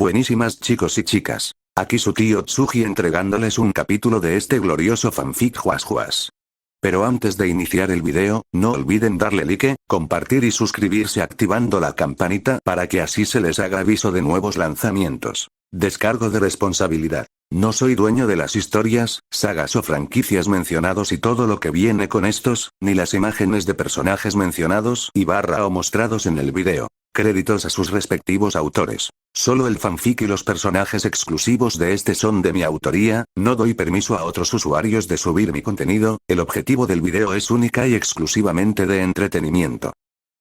Buenísimas chicos y chicas. Aquí su tío Tsuji entregándoles un capítulo de este glorioso fanfic Juas. Pero antes de iniciar el video, no olviden darle like, compartir y suscribirse activando la campanita para que así se les haga aviso de nuevos lanzamientos. Descargo de responsabilidad. No soy dueño de las historias, sagas o franquicias mencionados y todo lo que viene con estos, ni las imágenes de personajes mencionados y o mostrados en el video. Créditos a sus respectivos autores. Solo el fanfic y los personajes exclusivos de este son de mi autoría, no doy permiso a otros usuarios de subir mi contenido, el objetivo del video es única y exclusivamente de entretenimiento.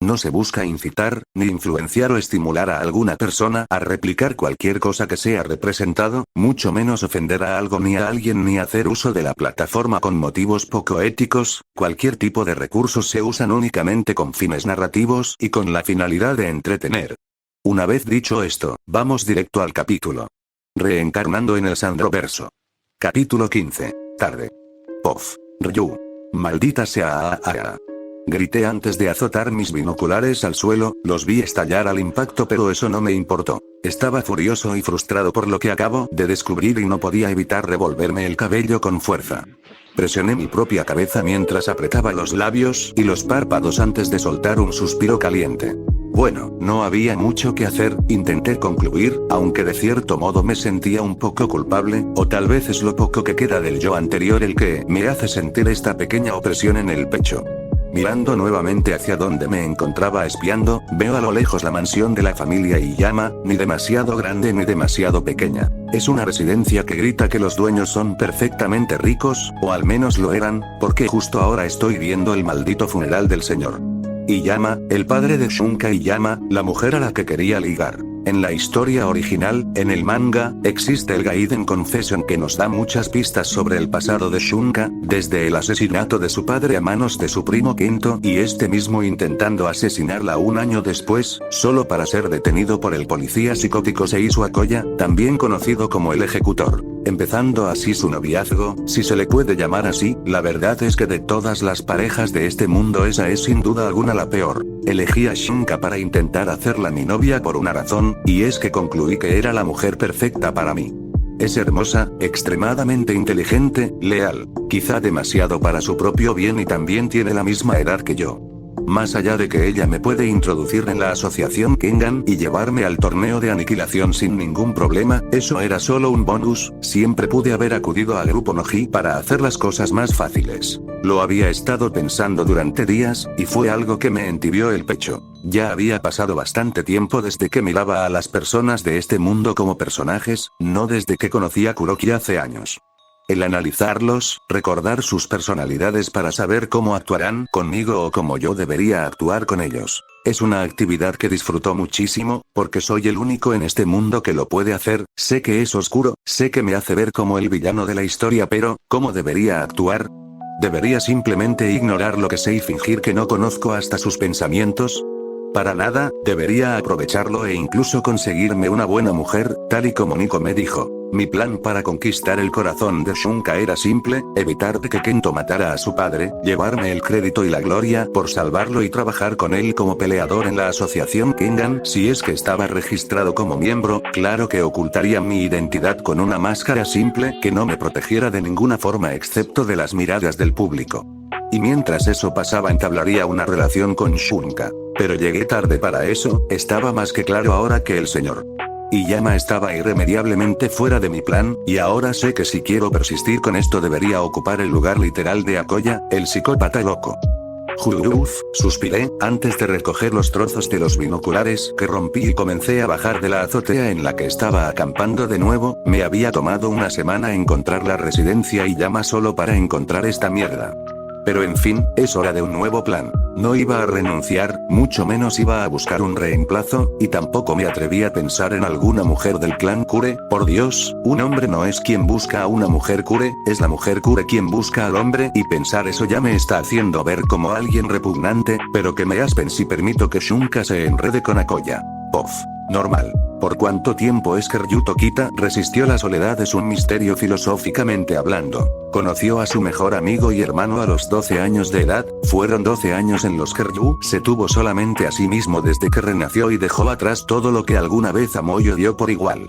No se busca incitar, ni influenciar o estimular a alguna persona a replicar cualquier cosa que sea representado, mucho menos ofender a algo ni a alguien ni hacer uso de la plataforma con motivos poco éticos. Cualquier tipo de recursos se usan únicamente con fines narrativos y con la finalidad de entretener. Una vez dicho esto, vamos directo al capítulo. Reencarnando en el Sandroverso. Capítulo 15. Tarde. Pof. Ryu. Maldita sea. Grité antes de azotar mis binoculares al suelo, los vi estallar al impacto pero eso no me importó. Estaba furioso y frustrado por lo que acabo de descubrir y no podía evitar revolverme el cabello con fuerza. Presioné mi propia cabeza mientras apretaba los labios y los párpados antes de soltar un suspiro caliente. Bueno, no había mucho que hacer, intenté concluir, aunque de cierto modo me sentía un poco culpable, o tal vez es lo poco que queda del yo anterior el que me hace sentir esta pequeña opresión en el pecho. Mirando nuevamente hacia donde me encontraba espiando, veo a lo lejos la mansión de la familia Iyama, ni demasiado grande ni demasiado pequeña. Es una residencia que grita que los dueños son perfectamente ricos, o al menos lo eran, porque justo ahora estoy viendo el maldito funeral del señor Iyama, el padre de Shunka Iyama, la mujer a la que quería ligar. En la historia original, en el manga, existe el Gaiden Confession que nos da muchas pistas sobre el pasado de Shunka, desde el asesinato de su padre a manos de su primo Kento y este mismo intentando asesinarla un año después, solo para ser detenido por el policía psicótico Seisu Akoya, también conocido como el ejecutor. Empezando así su noviazgo, si se le puede llamar así, la verdad es que de todas las parejas de este mundo esa es sin duda alguna la peor. Elegí a Shunka para intentar hacerla mi novia por una razón, y es que concluí que era la mujer perfecta para mí. Es hermosa, extremadamente inteligente, leal, quizá demasiado para su propio bien y también tiene la misma edad que yo. Más allá de que ella me puede introducir en la asociación Kengan y llevarme al torneo de aniquilación sin ningún problema, eso era solo un bonus, siempre pude haber acudido a Grupo Noji para hacer las cosas más fáciles. Lo había estado pensando durante días, y fue algo que me entibió el pecho. Ya había pasado bastante tiempo desde que miraba a las personas de este mundo como personajes, no desde que conocí a Kuroki hace años. El analizarlos, recordar sus personalidades para saber cómo actuarán conmigo o cómo yo debería actuar con ellos. Es una actividad que disfruto muchísimo, porque soy el único en este mundo que lo puede hacer. Sé que es oscuro, sé que me hace ver como el villano de la historia, pero ¿cómo debería actuar? ¿Debería simplemente ignorar lo que sé y fingir que no conozco hasta sus pensamientos? Para nada, debería aprovecharlo e incluso conseguirme una buena mujer, tal y como Nico me dijo. Mi plan para conquistar el corazón de Shunka era simple, evitar que Kento matara a su padre, llevarme el crédito y la gloria por salvarlo y trabajar con él como peleador en la asociación Kengan. Si es que estaba registrado como miembro, claro que ocultaría mi identidad con una máscara simple que no me protegiera de ninguna forma excepto de las miradas del público. Y mientras eso pasaba entablaría una relación con Shunka. Pero llegué tarde para eso, estaba más que claro ahora que el señor Iyama estaba irremediablemente fuera de mi plan, y ahora sé que si quiero persistir con esto debería ocupar el lugar literal de Akoya, el psicópata loco. Suspiré, antes de recoger los trozos de los binoculares que rompí y comencé a bajar de la azotea en la que estaba acampando de nuevo. Me había tomado una semana encontrar la residencia Iyama solo para encontrar esta mierda. Pero en fin, es hora de un nuevo plan. No iba a renunciar, mucho menos iba a buscar un reemplazo, y tampoco me atreví a pensar en alguna mujer del clan Kure. Por Dios, un hombre no es quien busca a una mujer Kure, es la mujer Kure quien busca al hombre, y pensar eso ya me está haciendo ver como alguien repugnante, pero que me aspen si permito que Shunka se enrede con Akoya. Pof. Normal. ¿Por cuánto tiempo es que Ryu Tokita resistió la soledad? Es un misterio filosóficamente hablando. Conoció a su mejor amigo y hermano a los 12 años de edad, fueron 12 años en los que Ryu se tuvo solamente a sí mismo desde que renació y dejó atrás todo lo que alguna vez amó y odió por igual.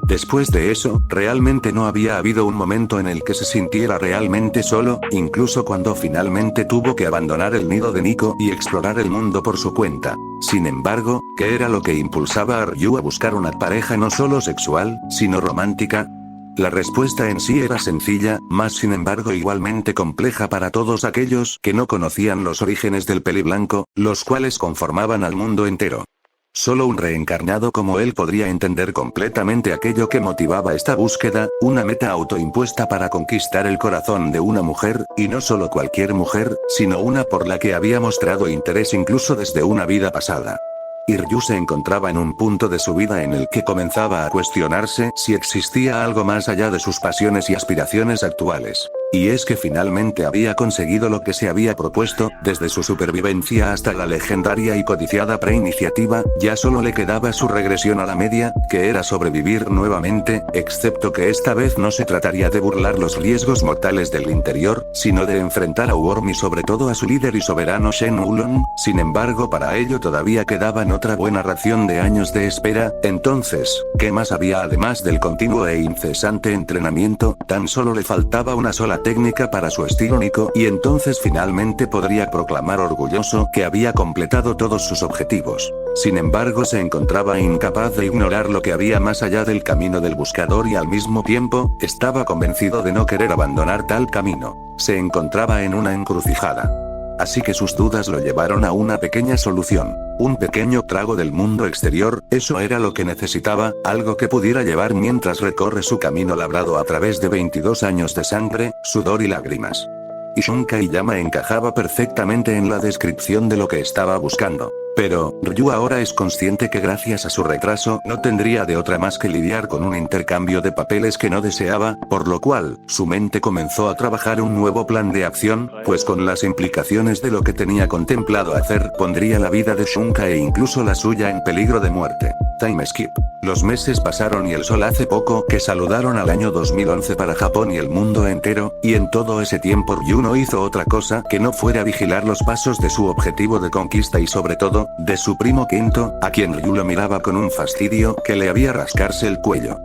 Después de eso, realmente no había habido un momento en el que se sintiera realmente solo, incluso cuando finalmente tuvo que abandonar el nido de Nico y explorar el mundo por su cuenta. Sin embargo, ¿qué era lo que impulsaba a Ryu a buscar una pareja no solo sexual, sino romántica? La respuesta en sí era sencilla, mas sin embargo igualmente compleja para todos aquellos que no conocían los orígenes del peliblanco, los cuales conformaban al mundo entero. Solo un reencarnado como él podría entender completamente aquello que motivaba esta búsqueda, una meta autoimpuesta para conquistar el corazón de una mujer, y no solo cualquier mujer, sino una por la que había mostrado interés incluso desde una vida pasada. Y Ryu se encontraba en un punto de su vida en el que comenzaba a cuestionarse si existía algo más allá de sus pasiones y aspiraciones actuales. Y es que finalmente había conseguido lo que se había propuesto, desde su supervivencia hasta la legendaria y codiciada preiniciativa, ya solo le quedaba su regresión a la media, que era sobrevivir nuevamente, excepto que esta vez no se trataría de burlar los riesgos mortales del interior, sino de enfrentar a Worm y sobre todo a su líder y soberano Shen Wulong. Sin embargo, para ello todavía quedaban otra buena ración de años de espera. Entonces, ¿qué más había además del continuo e incesante entrenamiento? Tan solo le faltaba una sola técnica para su estilo Nico, y entonces finalmente podría proclamar orgulloso que había completado todos sus objetivos. Sin embargo, se encontraba incapaz de ignorar lo que había más allá del camino del buscador y al mismo tiempo, estaba convencido de no querer abandonar tal camino. Se encontraba en una encrucijada. Así que sus dudas lo llevaron a una pequeña solución. Un pequeño trago del mundo exterior, eso era lo que necesitaba, algo que pudiera llevar mientras recorre su camino labrado a través de 22 años de sangre, sudor y lágrimas. Y Shunka Iyama encajaba perfectamente en la descripción de lo que estaba buscando. Pero, Ryu ahora es consciente que gracias a su retraso no tendría de otra más que lidiar con un intercambio de papeles que no deseaba, por lo cual, su mente comenzó a trabajar un nuevo plan de acción, pues con las implicaciones de lo que tenía contemplado hacer, pondría la vida de Shunka e incluso la suya en peligro de muerte. Time skip. Los meses pasaron y el sol hace poco que saludaron al año 2011 para Japón y el mundo entero, y en todo ese tiempo Ryu no hizo otra cosa que no fuera vigilar los pasos de su objetivo de conquista y sobre todo, de su primo Kento, a quien Ryu lo miraba con un fastidio que le había rascarse el cuello.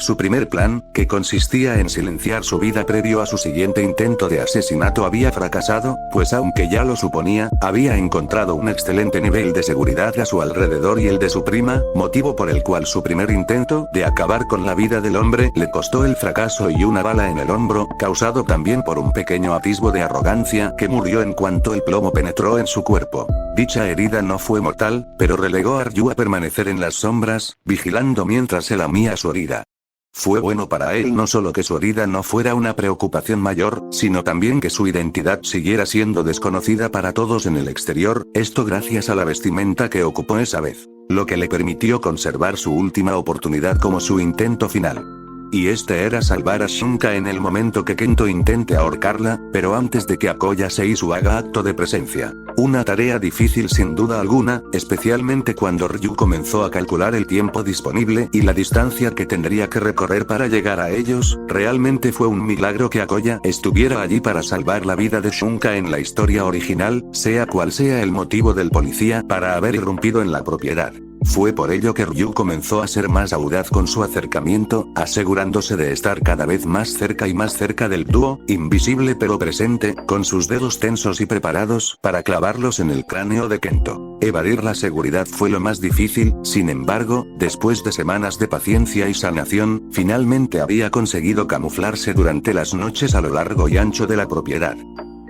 Su primer plan, que consistía en silenciar su vida previo a su siguiente intento de asesinato, había fracasado, pues aunque ya lo suponía, había encontrado un excelente nivel de seguridad a su alrededor y el de su prima, motivo por el cual su primer intento de acabar con la vida del hombre le costó el fracaso y una bala en el hombro, causado también por un pequeño atisbo de arrogancia que murió en cuanto el plomo penetró en su cuerpo. Dicha herida no fue mortal, pero relegó a Ryu a permanecer en las sombras, vigilando mientras se lamía su herida. Fue bueno para él no solo que su herida no fuera una preocupación mayor, sino también que su identidad siguiera siendo desconocida para todos en el exterior, esto gracias a la vestimenta que ocupó esa vez, lo que le permitió conservar su última oportunidad como su intento final. Y este era salvar a Shunka en el momento que Kento intente ahorcarla, pero antes de que Akoya Seisu haga acto de presencia. Una tarea difícil sin duda alguna, especialmente cuando Ryu comenzó a calcular el tiempo disponible y la distancia que tendría que recorrer para llegar a ellos. Realmente fue un milagro que Akoya estuviera allí para salvar la vida de Shunka en la historia original, sea cual sea el motivo del policía para haber irrumpido en la propiedad. Fue por ello que Ryu comenzó a ser más audaz con su acercamiento, asegurándose de estar cada vez más cerca y más cerca del dúo, invisible pero presente, con sus dedos tensos y preparados para clavarlos en el cráneo de Kento. Evadir la seguridad fue lo más difícil, sin embargo, después de semanas de paciencia y sanación, finalmente había conseguido camuflarse durante las noches a lo largo y ancho de la propiedad.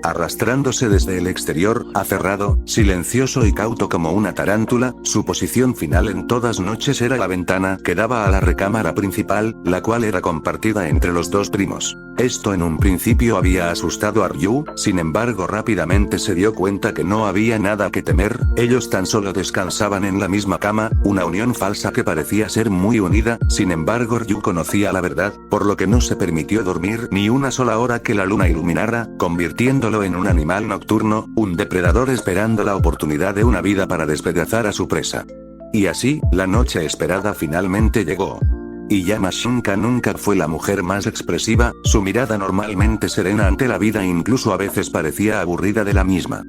Arrastrándose desde el exterior, aferrado, silencioso y cauto como una tarántula, su posición final en todas noches era la ventana que daba a la recámara principal, la cual era compartida entre los dos primos. Esto en un principio había asustado a Ryu, sin embargo rápidamente se dio cuenta que no había nada que temer, ellos tan solo descansaban en la misma cama, una unión falsa que parecía ser muy unida, sin embargo Ryu conocía la verdad, por lo que no se permitió dormir ni una sola hora que la luna iluminara, convirtiéndolo en un animal nocturno, un depredador esperando la oportunidad de una vida para despedazar a su presa. Y así, la noche esperada finalmente llegó. Iyama Shunka nunca fue la mujer más expresiva, su mirada normalmente serena ante la vida incluso a veces parecía aburrida de la misma.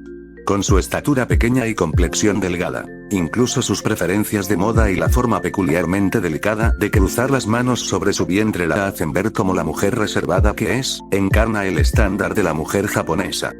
Con su estatura pequeña y complexión delgada, incluso sus preferencias de moda y la forma peculiarmente delicada de cruzar las manos sobre su vientre la hacen ver como la mujer reservada que es, encarna el estándar de la mujer japonesa.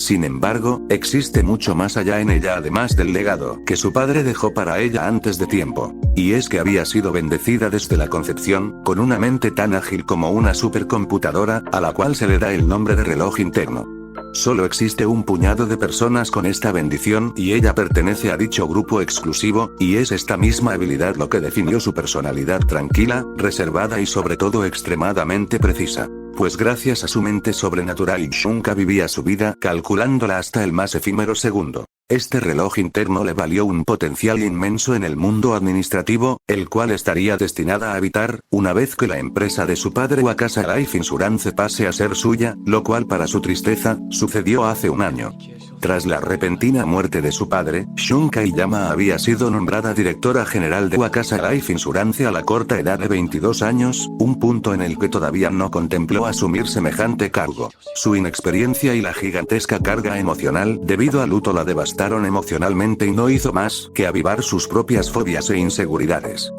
Sin embargo, existe mucho más allá en ella además del legado que su padre dejó para ella antes de tiempo. Y es que había sido bendecida desde la concepción, con una mente tan ágil como una supercomputadora, a la cual se le da el nombre de reloj interno. Solo existe un puñado de personas con esta bendición y ella pertenece a dicho grupo exclusivo, y es esta misma habilidad lo que definió su personalidad tranquila, reservada y sobre todo extremadamente precisa. Pues gracias a su mente sobrenatural Shunka vivía su vida calculándola hasta el más efímero segundo. Este reloj interno le valió un potencial inmenso en el mundo administrativo, el cual estaría destinada a habitar, una vez que la empresa de su padre Wakasa Life Insurance pase a ser suya, lo cual para su tristeza, sucedió hace un año. Tras la repentina muerte de su padre, Shunka Iyama había sido nombrada directora general de Wakasa Life Insurance a la corta edad de 22 años, un punto en el que todavía no contempló asumir semejante cargo. Su inexperiencia y la gigantesca carga emocional debido al luto la devastaron emocionalmente y no hizo más que avivar sus propias fobias e inseguridades.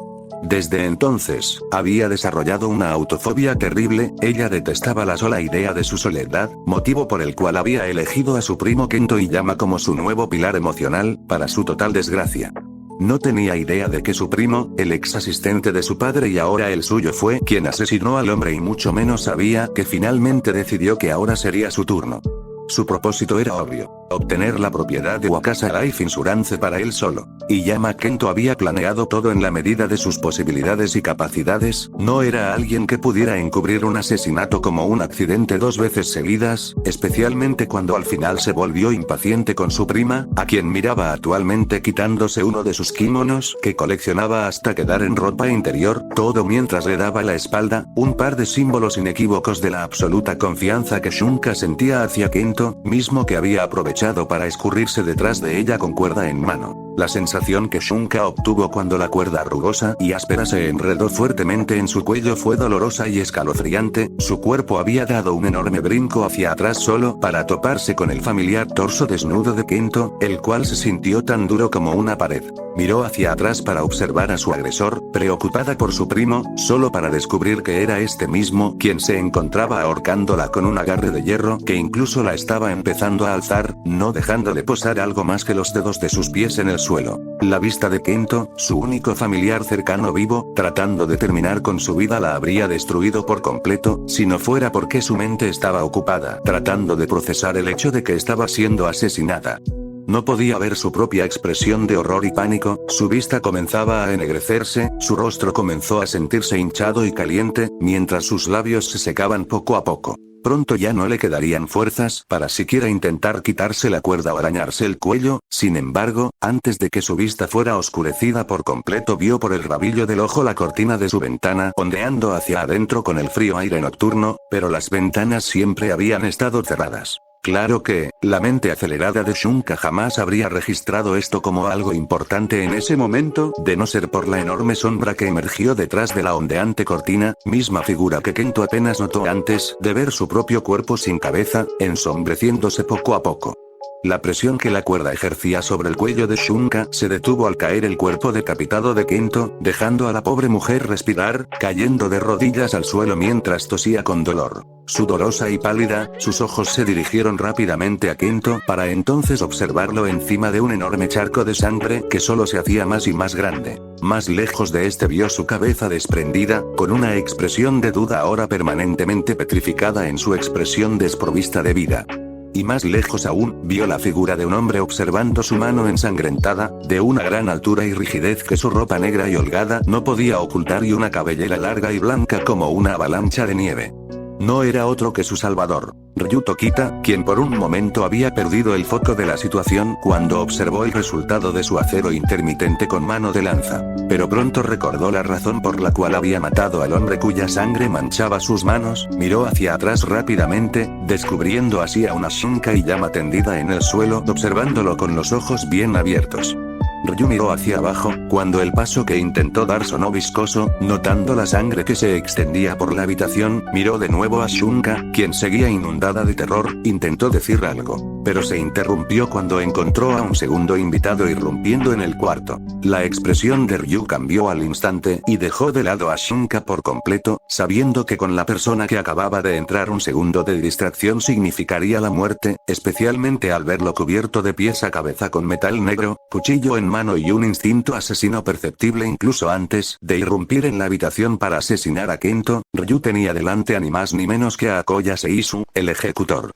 Desde entonces, había desarrollado una autofobia terrible, ella detestaba la sola idea de su soledad, motivo por el cual había elegido a su primo Kento Iyama como su nuevo pilar emocional, para su total desgracia. No tenía idea de que su primo, el ex asistente de su padre y ahora el suyo fue quien asesinó al hombre y mucho menos sabía que finalmente decidió que ahora sería su turno. Su propósito era obvio, obtener la propiedad de Wakasa Life Insurance para él solo. Iyama Kento había planeado todo en la medida de sus posibilidades y capacidades, no era alguien que pudiera encubrir un asesinato como un accidente 2 veces seguidas, especialmente cuando al final se volvió impaciente con su prima, a quien miraba actualmente quitándose uno de sus kimonos que coleccionaba hasta quedar en ropa interior, todo mientras le daba la espalda, un par de símbolos inequívocos de la absoluta confianza que Shunka sentía hacia Kento, mismo que había aprovechado para escurrirse detrás de ella con cuerda en mano. La sensación que Shunka obtuvo cuando la cuerda rugosa y áspera se enredó fuertemente en su cuello fue dolorosa y escalofriante, su cuerpo había dado un enorme brinco hacia atrás solo para toparse con el familiar torso desnudo de Kento, el cual se sintió tan duro como una pared. Miró hacia atrás para observar a su agresor, preocupada por su primo, solo para descubrir que era este mismo quien se encontraba ahorcándola con un agarre de hierro que incluso la estaba empezando a alzar, no dejándole posar algo más que los dedos de sus pies en el suelo. La vista de Kento, su único familiar cercano vivo, tratando de terminar con su vida la habría destruido por completo, si no fuera porque su mente estaba ocupada tratando de procesar el hecho de que estaba siendo asesinada. No podía ver su propia expresión de horror y pánico, su vista comenzaba a ennegrecerse, su rostro comenzó a sentirse hinchado y caliente, mientras sus labios se secaban poco a poco. Pronto ya no le quedarían fuerzas para siquiera intentar quitarse la cuerda o arañarse el cuello, sin embargo, antes de que su vista fuera oscurecida por completo vio por el rabillo del ojo la cortina de su ventana ondeando hacia adentro con el frío aire nocturno, pero las ventanas siempre habían estado cerradas. Claro que, la mente acelerada de Shunka jamás habría registrado esto como algo importante en ese momento, de no ser por la enorme sombra que emergió detrás de la ondeante cortina, misma figura que Kento apenas notó antes de ver su propio cuerpo sin cabeza, ensombreciéndose poco a poco. La presión que la cuerda ejercía sobre el cuello de Shunka se detuvo al caer el cuerpo decapitado de Kento, dejando a la pobre mujer respirar, cayendo de rodillas al suelo mientras tosía con dolor. Sudorosa y pálida, sus ojos se dirigieron rápidamente a Kento para entonces observarlo encima de un enorme charco de sangre que solo se hacía más y más grande. Más lejos de este vio su cabeza desprendida, con una expresión de duda ahora permanentemente petrificada en su expresión desprovista de vida. Y más lejos aún, vio la figura de un hombre observando su mano ensangrentada, de una gran altura y rigidez que su ropa negra y holgada no podía ocultar y una cabellera larga y blanca como una avalancha de nieve. No era otro que su salvador, Ryuto Kita, quien por un momento había perdido el foco de la situación cuando observó el resultado de su acero intermitente con mano de lanza. Pero pronto recordó la razón por la cual había matado al hombre cuya sangre manchaba sus manos, miró hacia atrás rápidamente, descubriendo así a una Shunka Iyama tendida en el suelo observándolo con los ojos bien abiertos. Ryu miró hacia abajo, cuando el paso que intentó dar sonó viscoso, notando la sangre que se extendía por la habitación, miró de nuevo a Shunka, quien seguía inundada de terror, intentó decir algo, pero se interrumpió cuando encontró a un segundo invitado irrumpiendo en el cuarto. La expresión de Ryu cambió al instante, y dejó de lado a Shunka por completo, sabiendo que con la persona que acababa de entrar un segundo de distracción significaría la muerte, especialmente al verlo cubierto de pies a cabeza con metal negro, cuchillo en mano y un instinto asesino perceptible incluso antes de irrumpir en la habitación para asesinar a Kento. Ryu tenía delante a ni más ni menos que a Akoya Seisu, el ejecutor.